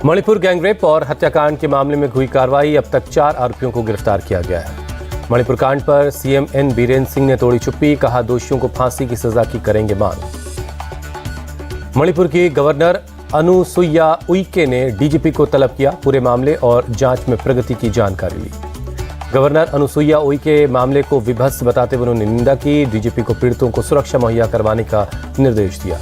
Manipur gangrape और हत्याकांड के मामले में हुई कार्रवाई, अब तक 4 आरोपियों को गिरफ्तार किया गया है। मणिपुर कांड पर सीएम एन बीरेन सिंह ने तोड़ी चुप्पी, कहा दोषियों को फांसी की सजा की करेंगे मांग। मणिपुर की गवर्नर अनुसुईया उइके ने डीजीपी को तलब किया, पूरे मामले और जांच में प्रगति की जानकारी ली। गवर्नर अनुसुईया उइके मामले को विभत्स बताते हुए उन्होंने निंदा की, डीजीपी को पीड़ितों को सुरक्षा मुहैया करवाने का निर्देश दिया।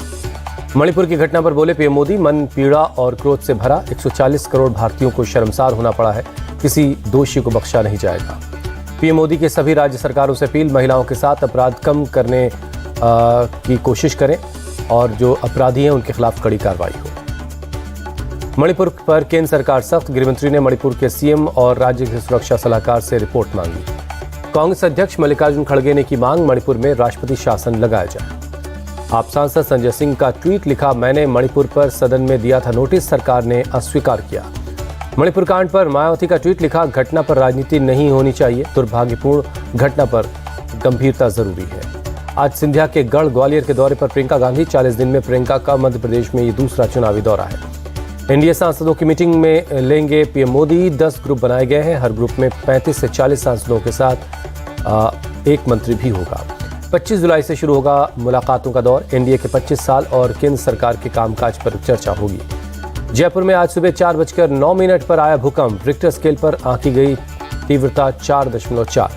मणिपुर की घटना पर बोले पीएम मोदी, मन पीड़ा और क्रोध से भरा, 140 करोड़ भारतीयों को शर्मसार होना पड़ा है, किसी दोषी को बख्शा नहीं जाएगा। पीएम मोदी के सभी राज्य सरकारों से अपील, महिलाओं के साथ अपराध कम करने की कोशिश करें और जो अपराधी हैं उनके खिलाफ कड़ी कार्रवाई हो। मणिपुर पर केंद्र सरकार सख्त, गृहमंत्री ने मणिपुर के सीएम और राज्य के सुरक्षा सलाहकार से रिपोर्ट मांगी। कांग्रेस अध्यक्ष मल्लिकार्जुन खड़गे ने की मांग, मणिपुर में राष्ट्रपति शासन लगाया जाए। आप सांसद संजय सिंह का ट्वीट, लिखा मैंने मणिपुर पर सदन में दिया था नोटिस, सरकार ने अस्वीकार किया। मणिपुर कांड पर मायावती का ट्वीट, लिखा घटना पर राजनीति नहीं होनी चाहिए, दुर्भाग्यपूर्ण घटना पर गंभीरता जरूरी है। आज सिंधिया के गढ़ ग्वालियर के दौरे पर प्रियंका गांधी, 40 दिन में प्रियंका का मध्य प्रदेश में ये दूसरा चुनावी दौरा है। एनडीए सांसदों की मीटिंग में लेंगे पीएम मोदी, 10 ग्रुप बनाए गए हैं, हर ग्रुप में 35 से 40 सांसदों के साथ एक मंत्री भी होगा। 25 जुलाई से शुरू होगा मुलाकातों का दौर, एनडीए के 25 साल और केंद्र सरकार के कामकाज पर चर्चा होगी। जयपुर में आज सुबह 4:09 पर आया भूकंप, रिक्टर स्केल पर आंकी गई तीव्रता 4.4।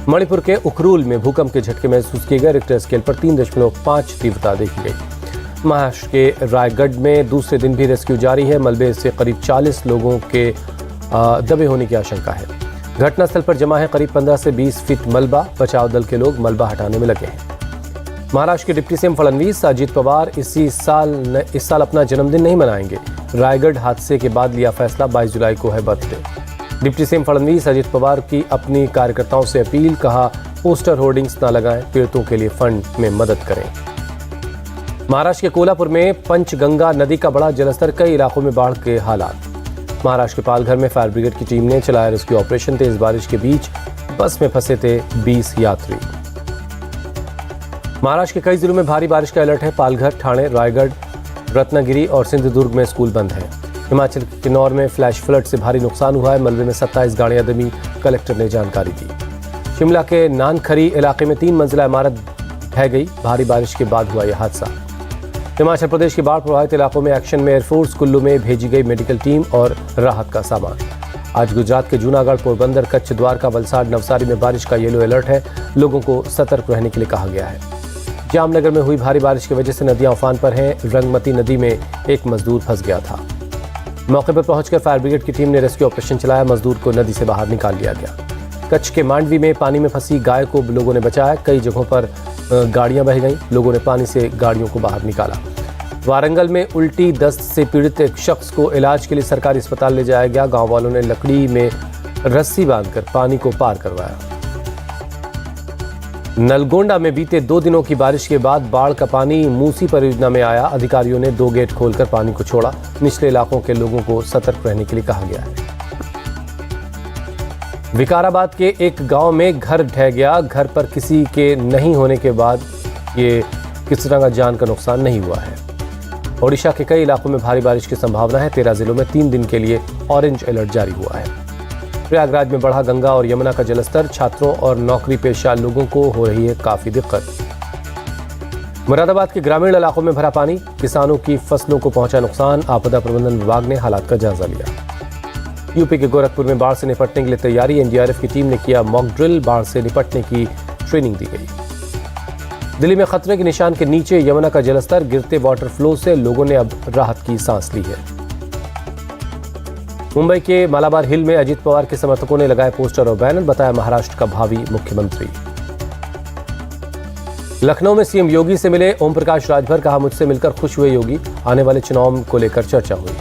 मणिपुर के उखरूल में भूकंप के झटके महसूस किए गए, रिक्टर स्केल पर 3.5 तीव्रता देखी गई। महाराष्ट्र के रायगढ़ में दूसरे दिन भी रेस्क्यू जारी है, मलबे से करीब 40 लोगों के दबे होने की आशंका है। घटनास्थल पर जमा है करीब 15 से 20 फीट मलबा, बचाव दल के लोग मलबा हटाने में लगे हैं। महाराष्ट्र के डिप्टी सीएम फडणवीस, अजित पवार इस साल अपना जन्मदिन नहीं मनाएंगे, रायगढ़ हादसे के बाद लिया फैसला, 22 जुलाई को है birthday. Deputy CM Fadnavis, Ajit Pawar की अपनी कार्यकर्ताओं से अपील, कहा पोस्टर होर्डिंग्स न लगाएं, पीड़ितों के लिए फंड में मदद करें। महाराष्ट्र के कोल्हापुर में पंचगंगा नदी का बड़ा जलस्तर, कई इलाकों में बाढ़ के हालात। महाराष्ट्र के पालघर में फायर ब्रिगेड की टीम ने चलाया रेस्क्यू ऑपरेशन, तेज बारिश के बीच बस में फंसे थे 20 यात्री। महाराष्ट्र के कई जिलों में भारी बारिश का अलर्ट है, पालघर, ठाणे, रायगढ़, रत्नागिरी और सिंधुदुर्ग में स्कूल बंद हैं। हिमाचल के किन्नौर में फ्लैश फ्लड से भारी नुकसान हुआ है, मलबे में 27 गाड़ियां दबी, कलेक्टर ने जानकारी दी। शिमला के नानखरी इलाके में 3 मंजिला इमारत ढह गई, भारी बारिश के बाद हुआ यह हादसा। हिमाचल प्रदेश के बाढ़ प्रभावित इलाकों में एक्शन में एयरफोर्स, कुल्लू में भेजी गई मेडिकल टीम और राहत का सामान। आज गुजरात के जूनागढ़, पोरबंदर, कच्छ, द्वारका, वलसाड, नवसारी में बारिश का येलो अलर्ट है, लोगों को सतर्क रहने के लिए कहा गया है। जामनगर में हुई भारी बारिश की वजह से नदियां उफान पर हैं, रंगमती नदी में एक मजदूर फंस गया था। मौके पर पहुंचकर फायर ब्रिगेड की टीम ने रेस्क्यू ऑपरेशन चलाया, मजदूर को नदी से बाहर निकाल लिया गया। कच्छ के मांडवी में पानी में फंसी गाय को लोगों ने बचाया, कई जगहों पर गाड़ियां बह गईं, लोगों ने पानी से गाड़ियों को बाहर निकाला। वारंगल में उल्टी दस्त से पीड़ित एक शख्स को इलाज के लिए सरकारी अस्पताल ले जाया गया, गांव वालों ने लकड़ी में रस्सी बांधकर पानी को पार करवाया। नलगोंडा में बीते 2 दिनों की बारिश के बाद बाढ़ का पानी मूसी परियोजना में आया, अधिकारियों ने 2 गेट खोलकर पानी को छोड़ा, निचले इलाकों के लोगों को सतर्क रहने के लिए कहा गया है। विकाराबाद के एक गांव में घर ढह गया, घर पर किसी के नहीं होने के बाद ये किसी तरह का जान का नुकसान नहीं हुआ है। ओडिशा के कई इलाकों में भारी बारिश की संभावना है, 13 जिलों में 3 दिन के लिए ऑरेंज अलर्ट जारी हुआ है। प्रयागराज में बढ़ा गंगा और यमुना का जलस्तर, छात्रों और नौकरी पेशा लोगों को हो रही है काफी दिक्कत। मुरादाबाद के ग्रामीण इलाकों में भरा पानी, किसानों की फसलों को पहुंचा नुकसान, आपदा प्रबंधन विभाग ने हालात का जायजा लिया। यूपी के गोरखपुर में बाढ़ से निपटने के लिए तैयारी, एनडीआरएफ की टीम ने किया मॉक ड्रिल, बाढ़ से निपटने की ट्रेनिंग दी गई। दिल्ली में खतरे के निशान के नीचे यमुना का जलस्तर, गिरते वाटर फ्लो से लोगों ने अब राहत की सांस ली है। मुंबई के मालाबार हिल में अजित पवार के समर्थकों ने लगाए पोस्टर और बैनर, बताया महाराष्ट्र का भावी मुख्यमंत्री। लखनऊ में सीएम योगी से मिले ओम प्रकाश राजभर, कहा मुझसे मिलकर खुश हुए योगी, आने वाले चुनाव को लेकर चर्चा हुई।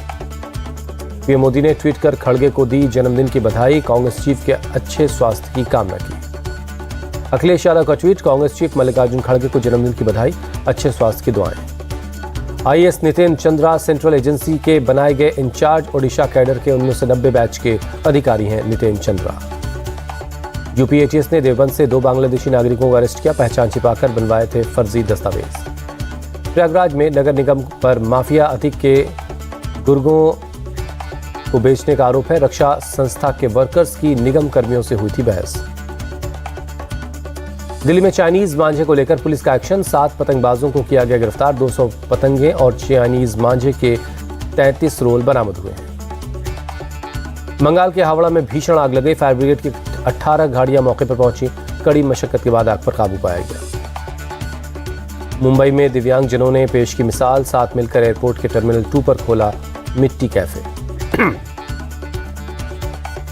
पीएम मोदी ने ट्वीट कर खड़गे को दी जन्मदिन की बधाई, कांग्रेस चीफ के अच्छे स्वास्थ्य की कामना की। अखिलेश यादव का ट्वीट, कांग्रेस चीफ मल्लिकार्जुन खड़गे को जन्मदिन की बधाई, अच्छे स्वास्थ्य की दुआएं। IAS Nitin Chandra central agency के बनाए गए इंचार्ज, ओडिशा कैडर के 1990 बैच के अधिकारी हैं नितिन चंद्रा। यूपी एटीएस ने देवबंद से 2 बांग्लादेशी नागरिकों को अरेस्ट किया, पहचान छिपाकर बनवाए थे फर्जी दस्तावेज। प्रयागराज में नगर निगम पर माफिया अतीक के गुर्गों को बेचने का आरोप है। रक्षा संस्था के वर्कर्स की निगम कर्मियों से हुई थी बहस। दिल्ली में चाइनीज मांझे को लेकर पुलिस का एक्शन। 7 पतंगबाजों को किया गया गिरफ्तार। 200 पतंगे और चाइनीज मांझे के 33 रोल बरामद हुए हैं। बंगाल के हावड़ा में भीषण आग लग गई। फायर ब्रिगेड की 18 गाड़ियां मौके पर पहुंची। कड़ी मशक्कत के बाद आग पर काबू पाया गया। मुंबई में दिव्यांगजनों ने पेश की मिसाल। साथ मिलकर एयरपोर्ट के टर्मिनल 2 पर खोला मिट्टी कैफे।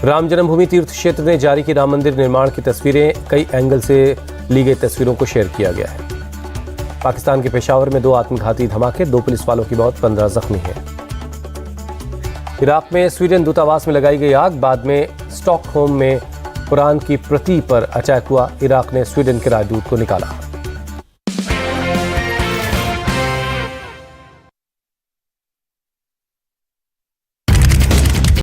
राम जन्मभूमि तीर्थ क्षेत्र ने जारी की राम मंदिर निर्माण की तस्वीरें। कई एंगल से ली गई तस्वीरों को शेयर किया गया है। पाकिस्तान के पेशावर में 2 आत्मघाती धमाके, 2 पुलिस वालों की मौत, 15 जख्मी हैं। इराक में स्वीडन दूतावास में लगाई गई आग। बाद में स्टॉकहोम में कुरान की प्रति पर अटैक हुआ। इराक ने स्वीडन के राजदूत को निकाला।